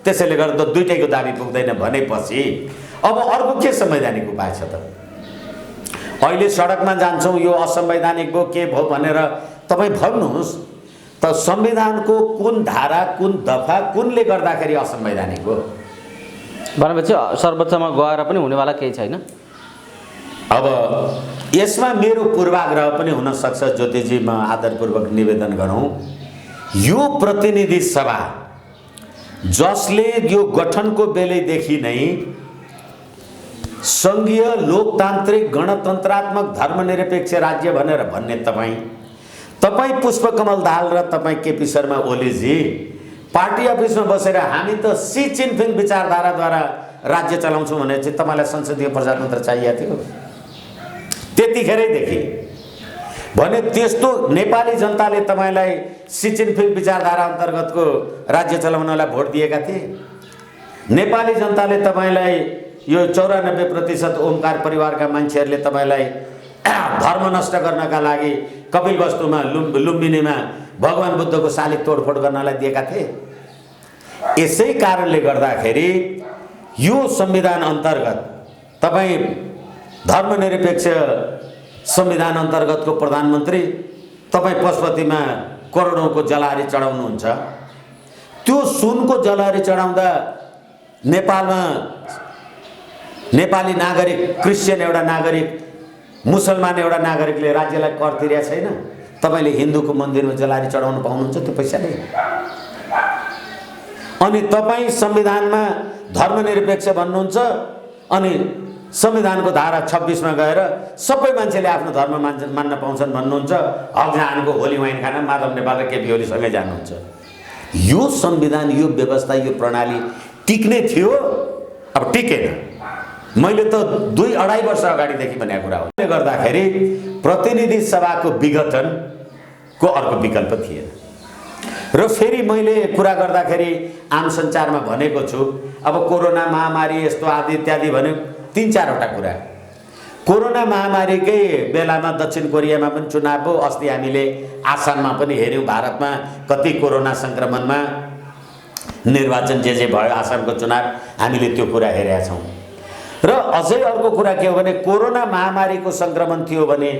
त्यसैले गर्दा दुईटैको दाबी पुग्दैन भनेपछि अब अर्को के संवैधानिक उपाय छ त? अहिले सडकमा जान्छौँ यो असंवैधानिक भयो के भयो भनेर तपाईँ भन्नुहोस् त, संविधानको कुन धारा कुन दफा कुनले गर्दाखेरि असंवैधानिक हो भनेपछि सर्वोच्चमा गएर पनि हुनेवाला केही छैन। अब यसमा मेरो पूर्वाग्रह पनि हुन सक्छ ज्योतिजी, म आदरपूर्वक निवेदन गरौँ, यो प्रतिनिधि सभा जसले यो गठनको बेलैदेखि नै सङ्घीय लोकतान्त्रिक गणतन्त्रात्मक धर्मनिरपेक्ष राज्य भनेर भन्ने तपाईँ पुष्पकमल दाहाल र तपाईँ केपी शर्मा ओलीजी पार्टी अफिसमा बसेर हामी त सी चिनफिङ विचारधाराद्वारा राज्य चलाउँछौँ भने चाहिँ तपाईँलाई संसदीय प्रजातन्त्र चाहिएको थियो त्यतिखेरैदेखि भने। त्यस्तो नेपाली जनताले तपाईँलाई सी चिनफिङ विचारधारा अन्तर्गतको राज्य चलाउनलाई भोट दिएका थिए। नेपाली जनताले तपाईँलाई यो 94% ओमकार परिवारका मान्छेहरूले तपाईँलाई धर्म नष्ट गर्नका लागि कपिलवस्तुमा लुम्बिनीमा भगवान बुद्धको शालिग तोडफोड गर्नलाई दिएका थिए। यसै कारणले गर्दाखेरि यो संविधान अन्तर्गत तपाईँ धर्मनिरपेक्ष संविधान अन्तर्गतको प्रधानमन्त्री, तपाईँ पशुपतिमा करोडौँको जलहारी चढाउनुहुन्छ। त्यो सुनको जलहारी चढाउँदा नेपालमा नेपाली नागरिक, क्रिस्चियन एउटा नागरिक, मुसलमान एउटा नागरिकले राज्यलाई कर तिरेको छैन। तपाईँले हिन्दूको मन्दिरमा जलहारी चढाउनु पाउनुहुन्छ त्यो पैसाले। अनि तपाईँ संविधानमा धर्मनिरपेक्ष भन्नुहुन्छ, अनि संविधानको धारा 26 मा गएर सबै मान्छेले आफ्नो धर्म मान्न पाउँछन् भन्नुहुन्छ। अग्रहानको होली वाइन खान माधव नेपाल र केपी ओलीसँगै जानुहुन्छ। यो संविधान, यो व्यवस्था, यो प्रणाली टिक्ने थियो, अब टिकेन। मैले त 2-2.5 वर्ष अगाडिदेखि भनेको कुरा हो। त्यसले गर्दाखेरि प्रतिनिधि सभाको विघटनको अर्को विकल्प थिएन। र फेरि मैले कुरा गर्दाखेरि आम सञ्चारमा भनेको छु, अब कोरोना महामारी यस्तो आदि इत्यादि भन्यो 3-4वटा कुरा। कोरोना महामारीकै बेलामा दक्षिण कोरियामा पनि चुनाव भयो। अस्ति हामीले आसाममा पनि हेऱ्यौँ, भारतमा कति कोरोना सङ्क्रमणमा निर्वाचन जे भयो, आसामको चुनाव हामीले त्यो कुरा हेरेका छौँ। र अझै अर्को कुरा के हो भने कोरोना महामारीको सङ्क्रमण थियो भने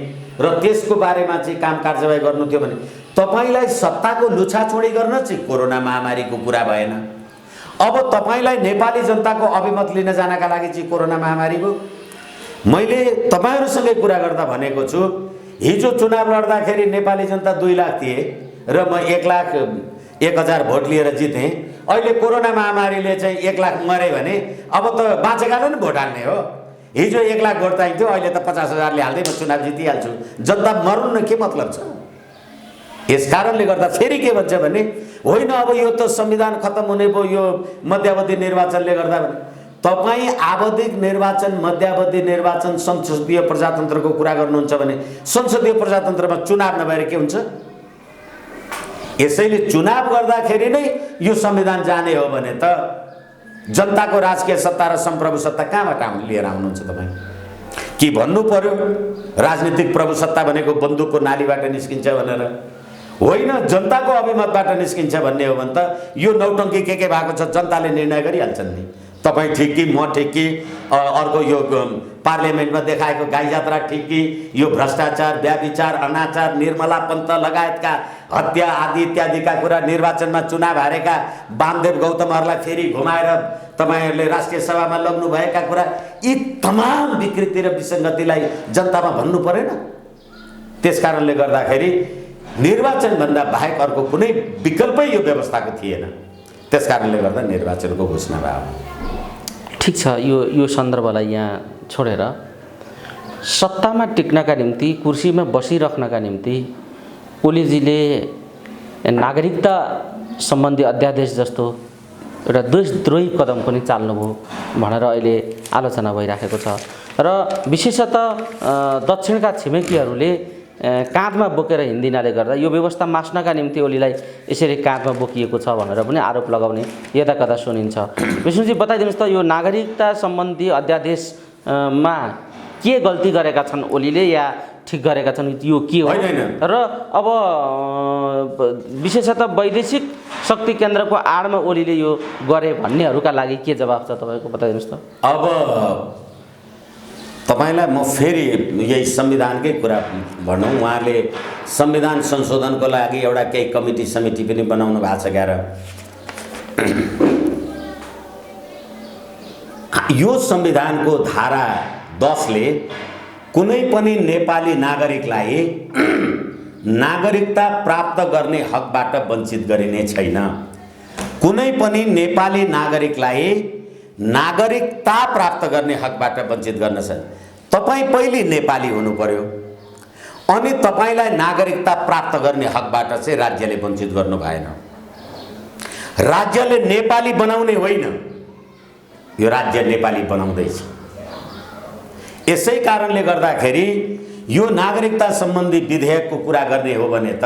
र त्यसको बारेमा चाहिँ काम कारबाही गर्नु थियो भने तपाईँलाई सत्ताको लुछाछोडी गर्न चाहिँ कोरोना महामारीको कुरा भएन। अब तपाईँलाई नेपाली जनताको अभिमत लिन जानका लागि चाहिँ कोरोना महामारी हो। मैले तपाईँहरूसँगै कुरा गर्दा भनेको छु, हिजो चुनाव लड्दाखेरि नेपाली जनता 2 लाख थिए र म 1,01,000 भोट लिएर जितेँ। अहिले कोरोना महामारीले चाहिँ 1 लाख मरे भने अब त बाँचेकाले नि भोट हाल्ने हो। हिजो 1 लाख भोट चाहिन्थ्यो, अहिले त 50,000ले हाल्दै म चुनाव जितिहाल्छु। जनता मरुन् न, के मतलब छ? यस कारणले गर्दा फेरि के भन्छ भने होइन अब यो त संविधान खत्म हुने भयो यो मध्यावधि निर्वाचनले गर्दा भने। तपाईँ आवधिक निर्वाचन, मध्यावधि निर्वाचन, संसदीय प्रजातन्त्रको कुरा गर्नुहुन्छ भने संसदीय प्रजातन्त्रमा चुनाव नभएर के हुन्छ? यसैले चुनाव गर्दाखेरि नै यो संविधान जाने हो भने त जनताको राजकीय सत्ता र सम्प्रभु सत्ता कहाँबाट लिएर आउनुहुन्छ तपाईँ? कि भन्नु पर्यो राजनीतिक प्रभुसत्ता भनेको बन्दुकको नालीबाट निस्किन्छ भनेर? होइन, जनताको अभिमतबाट निस्किन्छ भन्ने हो भने त यो नौटङ्की के भएको छ जनताले निर्णय गरिहाल्छन् नि। तपाईँ ठिक कि म ठिक कि, अर्को यो पार्लियामेन्टमा देखाएको गाई जात्रा ठिक कि, यो भ्रष्टाचार, व्याभिचार, अनाचार, निर्मला पन्त लगायतका हत्या आदि इत्यादिका कुरा, निर्वाचनमा चुनाव हारेका वामदेव गौतमहरूलाई फेरि घुमाएर तपाईँहरूले राष्ट्रिय सभामा लग्नु भएका कुरा, यी तमाम विकृति र विसङ्गतिलाई जनतामा भन्नु परेन? त्यस कारणले गर्दाखेरि निर्वाचनभन्दा बाहेक अर्को कुनै विकल्पै यो व्यवस्थाको थिएन। त्यस कारणले गर्दा निर्वाचनको घोषणा भयो। ठिक छ, यो सन्दर्भलाई यहाँ छोडेर सत्तामा टिक्नका निम्ति, कुर्सीमा बसिराख्नका निम्ति ओलीजीले नागरिकता सम्बन्धी अध्यादेश जस्तो एउटा देशद्रोही कदम पनि चाल्नुभयो भनेर अहिले आलोचना भइराखेको छ र विशेषतः दक्षिणका छिमेकीहरूले काँधमा बोकेर हिँडिदिनाले गर्दा यो व्यवस्था मास्नका निम्ति ओलीलाई यसरी काँधमा बोकिएको छ भनेर पनि आरोप लगाउने यदाकदा सुनिन्छ। विष्णुजी बताइदिनुहोस् त, यो नागरिकता सम्बन्धी अध्यादेशमा के गल्ती गरेका छन् ओलीले या ठिक गरेका छन्, यो के हो? र अब विशेषतः वैदेशिक शक्ति केन्द्रको आडमा ओलीले यो गरे भन्नेहरूका लागि के जवाब छ तपाईँको, बताइदिनुहोस् त। अब तपाईलाई म फेरि यही संविधानकै कुरा भनौँ। उहाँले संविधान संशोधनको लागि एउटा केही कमिटी समिति पनि बनाउनु भएको छ क्यार। यो संविधानको धारा 10 ले कुनै पनि नेपाली नागरिकलाई नागरिकता प्राप्त गर्ने हकबाट वञ्चित गरिने छैन। कुनै पनि नेपाली नागरिकलाई नागरिकता प्राप्त गर्ने हकबाट वञ्चित गर्न सक्छ। तपाईँ पहिले नेपाली हुनु पर्यो, अनि तपाईलाई नागरिकता प्राप्त गर्ने हकबाट चाहिँ राज्यले वञ्चित गर्नु भएन। राज्यले नेपाली बनाउने होइन, यो राज्य नेपाली बनाउँदैछ। यसै कारणले गर्दाखेरि यो नागरिकता सम्बन्धी विधेयकको कुरा गर्ने हो भने त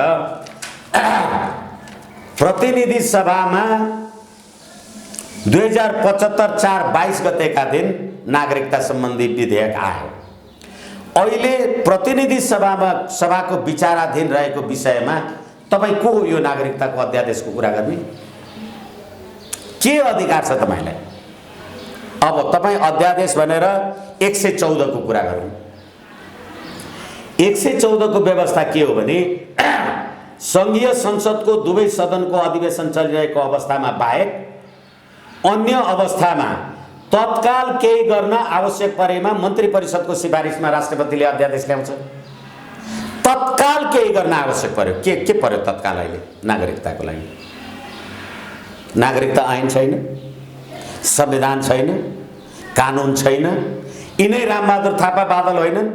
प्रतिनिधि सभामा 2075/4/22 गतेका दिन नागरिकता सम्बन्धी विधेयक आयो। अहिले प्रतिनिधि सभाको विचाराधीन रहेको विषयमा तपाईँ को हो यो नागरिकताको अध्यादेशको कुरा गर्ने? के अधिकार छ तपाईँलाई? अब तपाईँ अध्यादेश भनेर 114 को कुरा गरौँ। 114 को व्यवस्था के हो भने संघीय संसदको दुवै सदनको अधिवेशन चलिरहेको अवस्थामा बाहेक अन्य अवस्थामा तत्काल केही गर्न आवश्यक परेमा मन्त्री परिषदको सिफारिसमा राष्ट्रपतिले अध्यादेश ल्याउँछ। तत्काल केही गर्न आवश्यक पर्यो, के पर्यो तत्काल? अहिले नागरिकताको लागि नागरिकता ऐन छैन, संविधान छैन, कानुन छैन। यिनै रामबहादुर थापा बादल होइनन्?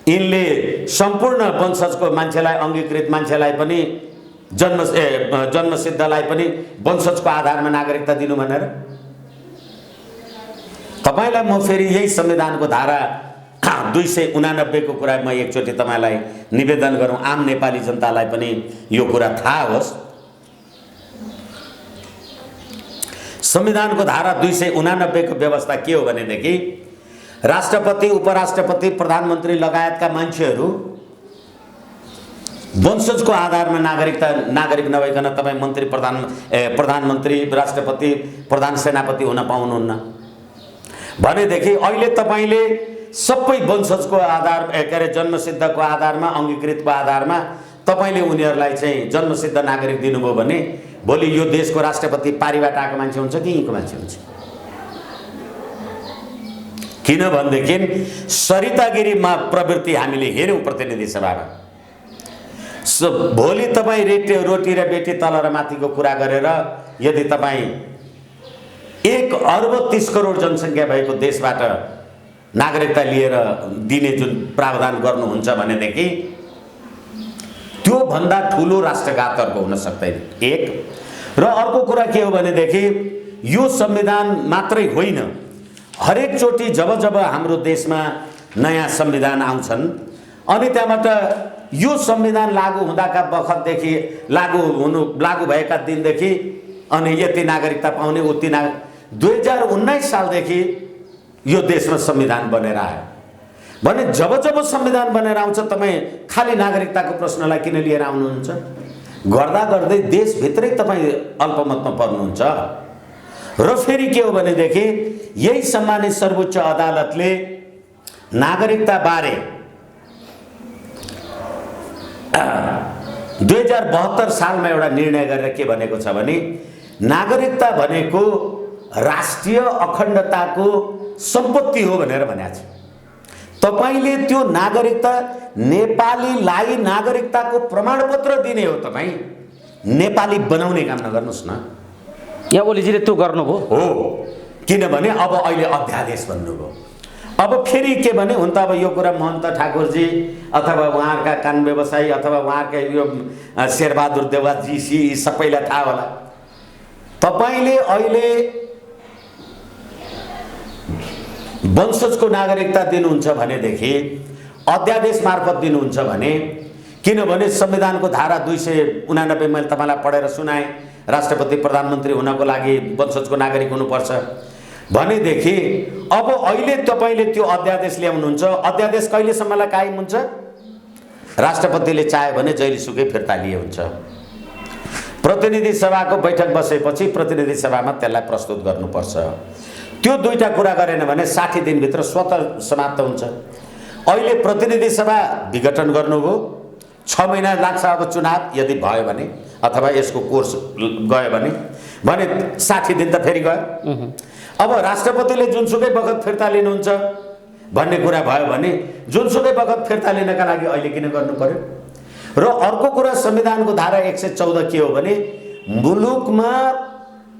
यिनले सम्पूर्ण वंशजको मान्छेलाई, अङ्गीकृत मान्छेलाई पनि जन्मसिद्धलाई पनि वंशजको आधारमा नागरिकता दिनु भनेर। तपाईलाई म फेरि यही संविधानको धारा 289 को कुरा म एकचोटि तपाईलाई निवेदन गरौँ, आम नेपाली जनतालाई पनि यो कुरा थाहा होस्। संविधानको धारा 289 को व्यवस्था के हो भनेदेखि राष्ट्रपति, उपराष्ट्रपति, प्रधानमन्त्री लगायतका मान्छेहरू वंशजको आधारमा नागरिक नभइकन तपाईँ मन्त्री, प्रधानमन्त्री, राष्ट्रपति, प्रधान सेनापति हुन पाउनुहुन्न भनेदेखि अहिले तपाईले सबै वंशजको आधार के अरे जन्मसिद्धको आधारमा, अङ्गीकृतको आधारमा तपाईले उनीहरूलाई चाहिँ जन्मसिद्ध नागरिक दिनुभयो भने भोलि यो देशको राष्ट्रपति पारिबाट आएको मान्छे हुन्छ कि यहीँको मान्छे हुन्छ? किनभनेदेखि सरितागिरीमा प्रवृत्ति हामीले हेऱ्यौँ प्रतिनिधि सभामा। भोलि तपाईँ रोटी र बेटी तल र माथिको कुरा गरेर यदि तपाईँ 1 अर्ब 30 करोड जनसङ्ख्या भएको देशबाट नागरिकता लिएर दिने जुन प्रावधान गर्नुहुन्छ भनेदेखि त्यो भन्दा ठुलो राष्ट्रघात अर्को हुन सक्दैन। एक र अर्को कुरा के हो भनेदेखि यो संविधान मात्रै होइन, हरेक चोटि जब हाम्रो देशमा नयाँ संविधान आउँछन् अनि त्यहाँबाट यो संविधान लागू हुँदाका बखतदेखि लागू भएका दिनदेखि अनि यति नागरिकता पाउने उति 2019 सालदेखि यो देशमा संविधान बनेर आयो भने जब संविधान बनेर आउँछ तपाईँ खाली नागरिकताको प्रश्नलाई किन लिएर आउनुहुन्छ? गर्दा गर्दै देशभित्रै तपाईँ अल्पमतमा पर्नुहुन्छ। र फेरि के हो भनेदेखि यही सम्मानित सर्वोच्च अदालतले नागरिकता बारे 2072 सालमा एउटा निर्णय गरेर के भनेको छ भने नागरिकता भनेको राष्ट्रिय अखण्डताको सम्पत्ति हो भनेर भनेको छ। तपाईले त्यो नागरिकता नेपालीलाई नागरिकताको प्रमाणपत्र दिने हो, तपाईँ नेपाली बनाउने काम नगर्नुहोस् न। यहाँ ओलीजीले त्यो गर्नुभयो हो, किनभने अब अहिले अध्यादेश भन्नुभयो। अब फेरि के भने हुन त अब यो कुरा महन्त ठाकुरजी अथवा उहाँहरूका कानुन व्यवसायी अथवा उहाँहरूका यो शेरबहादुर देवजी सबैलाई थाहा होला। तपाईले अहिले वंशजको नागरिकता दिनुहुन्छ भनेदेखि अध्यादेश मार्फत दिनुहुन्छ भने, किनभने संविधानको धारा 289 मैले तपाईलाई पढेर सुनाएँ, राष्ट्रपति प्रधानमन्त्री हुनको लागि वंशजको नागरिक हुनुपर्छ भनेदेखि अब अहिले तपाईले त्यो अध्यादेश ल्याउनुहुन्छ। अध्यादेश कहिलेसम्मलाई कायम हुन्छ? राष्ट्रपतिले चाह्यो भने जहिलेसुकै फिर्ता लिए हुन्छ। प्रतिनिधि सभाको बैठक बसेपछि प्रतिनिधि सभामा त्यसलाई प्रस्तुत गर्नुपर्छ। त्यो दुईटा कुरा गरेन भने 60 दिनभित्र स्वतः समाप्त हुन्छ। अहिले प्रतिनिधि सभा विघटन गर्नुभयो, 6 महिना लाग्छ अब चुनाव यदि भयो भने, अथवा यसको कोर्स गयो भने 60 दिन त फेरि गयो। अब राष्ट्रपतिले जुनसुकै बखत फिर्ता लिनुहुन्छ भन्ने कुरा भयो भने जुनसुकै बखत फिर्ता लिनका लागि अहिले किन गर्नु पर्यो? र अर्को कुरा, संविधानको धारा 114 के हो भने मुलुकमा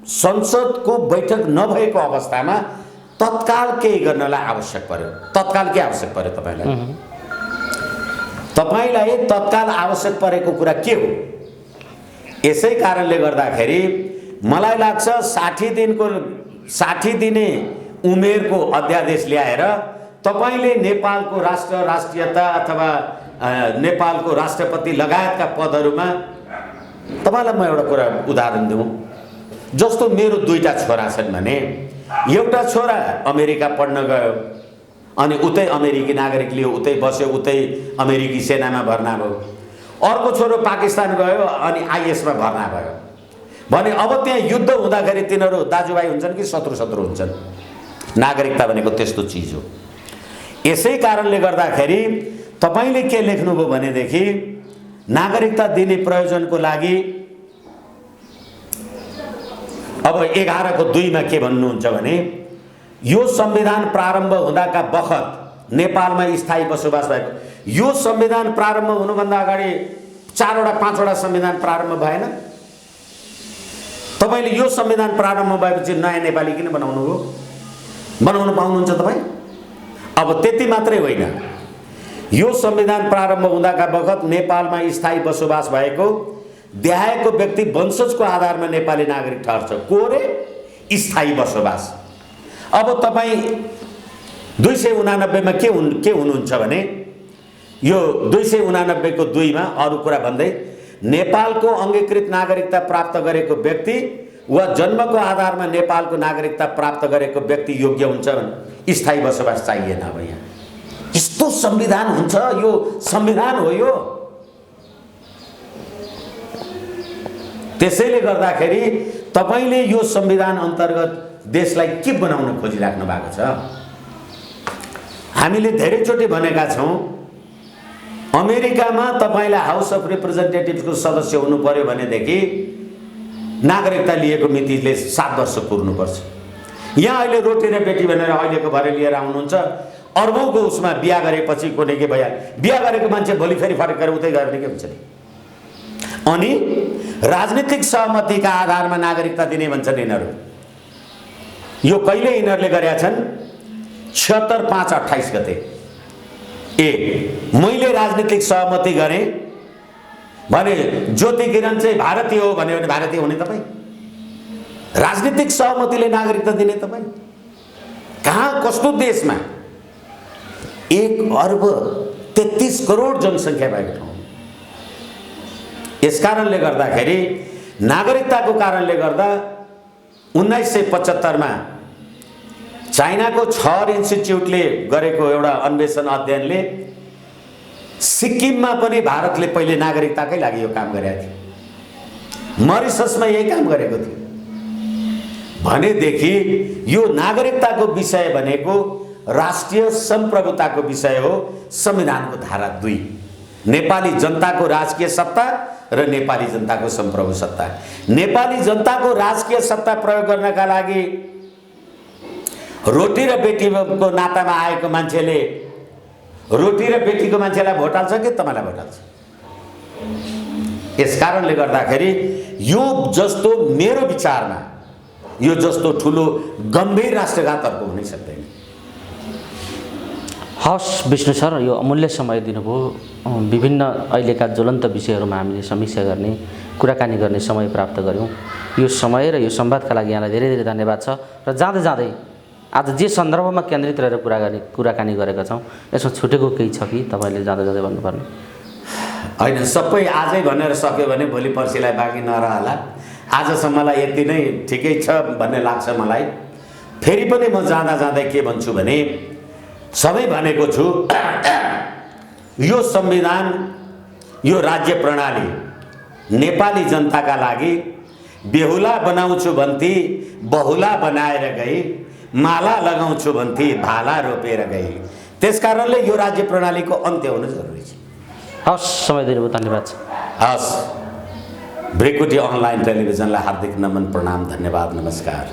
संसदको बैठक नभएको अवस्थामा तत्काल केही गर्नलाई आवश्यक पर्यो। तत्काल के आवश्यक पर्यो तपाईलाई? तपाईलाई तत्काल आवश्यक परेको कुरा के हो? यसै कारणले गर्दाखेरि मलाई लाग्छ 60 दिने उमेरको अध्यादेश ल्याएर तपाईले नेपालको राष्ट्रियता अथवा नेपालको राष्ट्रपति लगायतका पदहरूमा, तपाईलाई म एउटा कुरा उदाहरण दिउँ। जस्तो मेरो दुईटा छोरा छन् भने एउटा छोरा अमेरिका पढ्न गयो अनि उतै अमेरिकी नागरिक लियो, उतै बस्यो, उतै अमेरिकी सेनामा भर्ना भयो। अर्को छोरो पाकिस्तान गयो अनि आइएसमा भर्ना भयो भने अब त्यहाँ युद्ध हुँदाखेरि तिनीहरू दाजुभाइ हुन्छन् कि शत्रु हुन्छन्? नागरिकता भनेको त्यस्तो चिज हो। यसै कारणले गर्दाखेरि तपाईले के लेख्नुभयो भनेदेखि नागरिकता दिने प्रयोजनको लागि अब 11(2) मा के भन्नुहुन्छ भने यो संविधान प्रारम्भ हुँदाका बखत नेपालमा स्थायी बसोबास भएको, यो संविधान प्रारम्भ हुनुभन्दा अगाडि 4 वटा 5 वटा संविधान प्रारम्भ भएन? तपाईले यो संविधान प्रारम्भ भएपछि नयाँ नेपाली किन बनाउनु पाउनुहुन्छ तपाईँ? अब त्यति मात्रै होइन, यो संविधान प्रारम्भ हुँदाका बखत नेपालमा स्थायी बसोबास भएको देहाएको व्यक्ति वंशजको आधारमा नेपाली नागरिक ठहर्छ। को रे? स्थायी बसोबास। अब तपाईँ 289 मा के हुनुहुन्छ भने यो 289 को 2 मा अरु कुरा भन्दै नेपालको अंगीकृत नागरिकता प्राप्त गरेको व्यक्ति वा जन्मको आधारमा नेपालको नागरिकता प्राप्त गरेको व्यक्ति योग्य हुन्छ भने स्थायी बसोबास चाहिएन। अब यहाँ यस्तो संविधान हुन्छ, यो संविधान हो यो। त्यसैले गर्दाखेरि तपाईले यो संविधान अन्तर्गत देशलाई के बनाउन खोजिराख्नु भएको छ? हामीले धेरैचोटि भनेका छौं अमेरिकामा तपाईलाई हाउस अफ रिप्रेजेन्टेटिभ्सको सदस्य हुनु पर्यो भनेदेखि नागरिकता लिएको मितिले 7 वर्ष पुग्नुपर्छ। यहाँ अहिले रोटी र बेटी भनेर अहिलेको भरे लिएर आउनुहुन्छ, अर्बौंको उसमा बिहा गरेपछि कुनै के भइहाल्यो। बिहा गरेको मान्छे भोलि फेरि फरक गरेर उतै गर्ने के हुन्छ नि? अनि राजनीतिक सहमतिका आधारमा नागरिकता दिने भन्छन् यिनीहरू। यो कहिले यिनीहरूले गरेका छन्? 76/5/28 गते मैले राजनीतिक सहमति गरेँ भने ज्योति किरण चाहिँ भारतीय हो भन्यो भने भारतीय हुने तपाईँ? राजनीतिक सहमतिले नागरिकता दिने तपाईँ? कहाँ कस्तो देशमा 1,33 करोड जनसङ्ख्या भएको ठाउँ। यस कारणले गर्दाखेरि नागरिकताको कारणले गर्दा 1975 मा चाइनाको छर इन्स्टिट्युटले गरेको एउटा अन्वेषण अध्ययनले सिक्किममा पनि भारतले पहिले नागरिकताकै लागि यो काम गरेको थियो, मरिससमा यही काम गरेको थियो भनेदेखि यो नागरिकताको विषय भनेको राष्ट्रिय सम्प्रभुताको विषय हो। संविधानको धारा 2 नेपाली जनताको राजकीय सत्ता र नेपाली जनताको सम्प्रभु सत्ता। नेपाली जनताको राजकीय सत्ता प्रयोग गर्नका लागि रोटी र बेटीको नातामा आएको मान्छेले रोटी र बेटीको मान्छेलाई भोट हाल्छ कि तपाईलाई भोट हाल्छ? यस कारणले गर्दाखेरि यो जस्तो मेरो विचारमा यो जस्तो ठुलो गम्भीर राष्ट्रघात अर्को हुनै सक्दैन। हस् विष्णु सर, यो अमूल्य समय दिनुभयो। विभिन्न अहिलेका ज्वलन्त विषयहरूमा हामीले समीक्षा गर्ने कुराकानी गर्ने समय प्राप्त गऱ्यौँ। यो समय र यो संवादका लागि यहाँलाई धेरै धेरै धन्यवाद छ। र जाँदै जाँदै आज जे सन्दर्भमा केन्द्रित रहेर कुराकानी गरेका छौँ, यसमा छुटेको केही छ कि तपाईँले जाँदै जाँदै भन्नुपर्ने? होइन, सबै आजै भनेर सक्यो भने भोलि पर्सिलाई बाँकी नरहला। आजसम्मलाई यति नै ठिकै छ भन्ने लाग्छ मलाई। फेरि पनि म जाँदा जाँदै के भन्छु भने सबै भनेको छु, यो संविधान, यो राज्य प्रणाली नेपाली जनताका लागि बेहुला बनाउँछु भन्थे बहुला बनाएर गई, माला लगाउँछु भन्थे भाला रोपेर गई। त्यसकारणले यो राज्य प्रणालीको अन्त्य हुनु जरुरी छ। हस्, समय दिनुभयो, धन्यवाद छ। हस्, भ्रिकुटी अनलाइन टेलिभिजनलाई हार्दिक नमन, प्रणाम, धन्यवाद, नमस्कार।